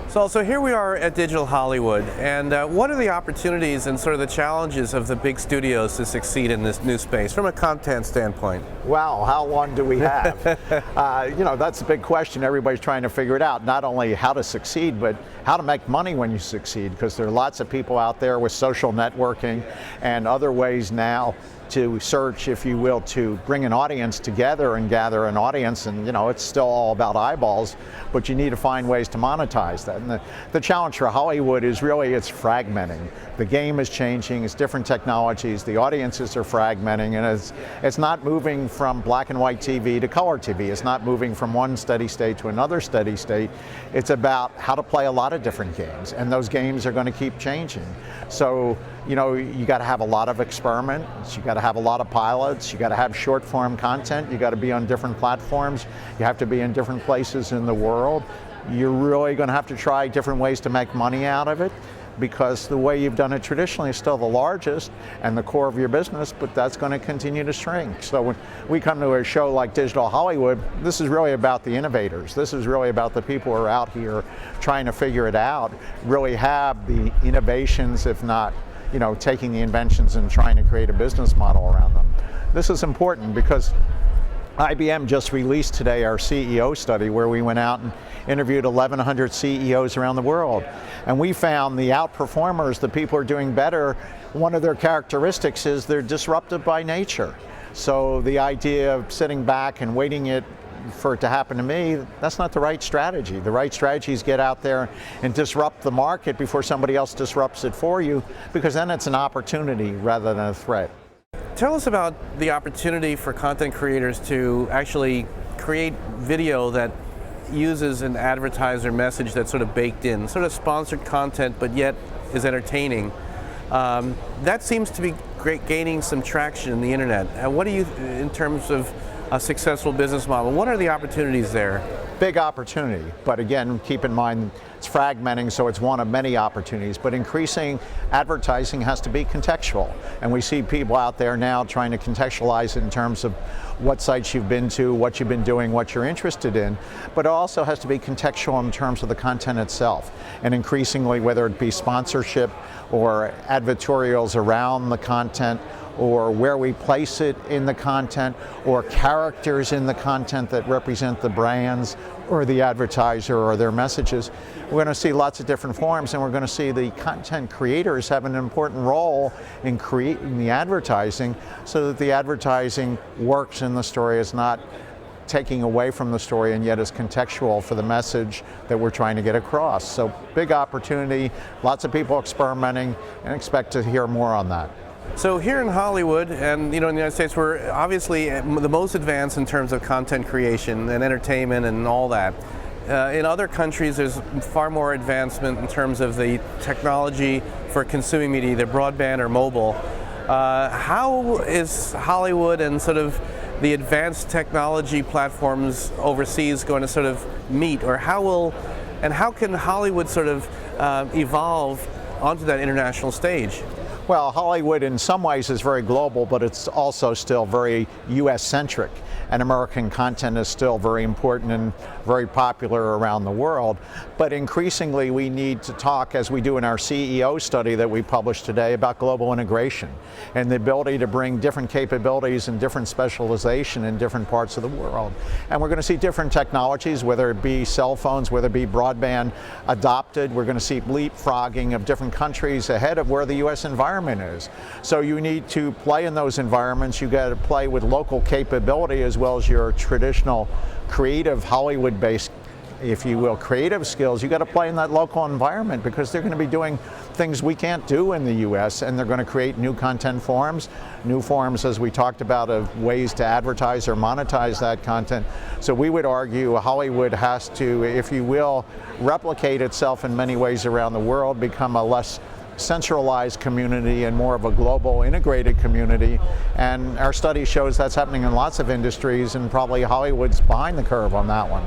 So here we are at Digital Hollywood, and what are the opportunities and sort of the challenges of the big studios to succeed in this new space from a content standpoint? Wow, how long do we have? That's a big question. Everybody's trying to figure it out, not only how to succeed, but how to make money when you succeed, because there are lots of people out there with social networking and other ways now to search, if you will, to bring an audience together and gather an audience, and it's still all about eyeballs, but you need to find ways to monetize that. And the challenge for Hollywood is really it's fragmenting. The game is changing, it's different technologies, the audiences are fragmenting, and it's not moving from black and white TV to color TV. It's not moving from one steady state to another steady state. It's about how to play a lot of different games, and those games are going to keep changing. So, you got to have a lot of experiments, you got to have a lot of pilots, you got to have short form content, you got to be on different platforms, you have to be in different places in the world. You're really going to have to try different ways to make money out of it, because the way you've done it traditionally is still the largest and the core of your business, but that's going to continue to shrink. So when we come to a show like Digital Hollywood, this is really about the innovators. This is really about the people who are out here trying to figure it out, really have the innovations, if not taking the inventions and trying to create a business model around them. This is important because IBM just released today our CEO study, where we went out and interviewed 1,100 CEOs around the world. And we found the outperformers, the people who are doing better, one of their characteristics is they're disruptive by nature. So the idea of sitting back and waiting for it to happen to me, that's not the right strategy. The right strategy is get out there and disrupt the market before somebody else disrupts it for you, because then it's an opportunity rather than a threat. Tell us about the opportunity for content creators to actually create video that uses an advertiser message that's sort of baked in, sort of sponsored content, but yet is entertaining. That seems to be gaining some traction in the internet. What do you, in terms of a successful business model, what are the opportunities there? Big opportunity, but again, keep in mind it's fragmenting, so it's one of many opportunities, but increasing advertising has to be contextual. And we see people out there now trying to contextualize it in terms of what sites you've been to, what you've been doing, what you're interested in, but it also has to be contextual in terms of the content itself. And increasingly, whether it be sponsorship or advertorials around the content, or where we place it in the content, or characters in the content that represent the brands or the advertiser or their messages. We're going to see lots of different forms, and we're going to see the content creators have an important role in creating the advertising, so that the advertising works in the story, is not taking away from the story, and yet is contextual for the message that we're trying to get across. So big opportunity, lots of people experimenting, and expect to hear more on that. So here in Hollywood, and in the United States, we're obviously the most advanced in terms of content creation and entertainment and all that. In other countries, there's far more advancement in terms of the technology for consuming media, either broadband or mobile. How is Hollywood and sort of the advanced technology platforms overseas going to sort of meet, or how can Hollywood sort of evolve onto that international stage? Well, Hollywood in some ways is very global, but it's also still very US-centric, and American content is still very important and very popular around the world. But increasingly we need to talk, as we do in our CEO study that we published today, about global integration and the ability to bring different capabilities and different specialization in different parts of the world. And we're going to see different technologies, whether it be cell phones, whether it be broadband adopted. We're going to see leapfrogging of different countries ahead of where the US environment is. So you need to play in those environments. You got to play with local capability as well as your traditional creative Hollywood-based, if you will, creative skills. You got to play in that local environment, because they're going to be doing things we can't do in the US, and they're going to create new content forms, new forms, as we talked about, of ways to advertise or monetize that content. So we would argue Hollywood has to, if you will, replicate itself in many ways around the world, become a less centralized community and more of a global integrated community. And our study shows that's happening in lots of industries, and probably Hollywood's behind the curve on that one.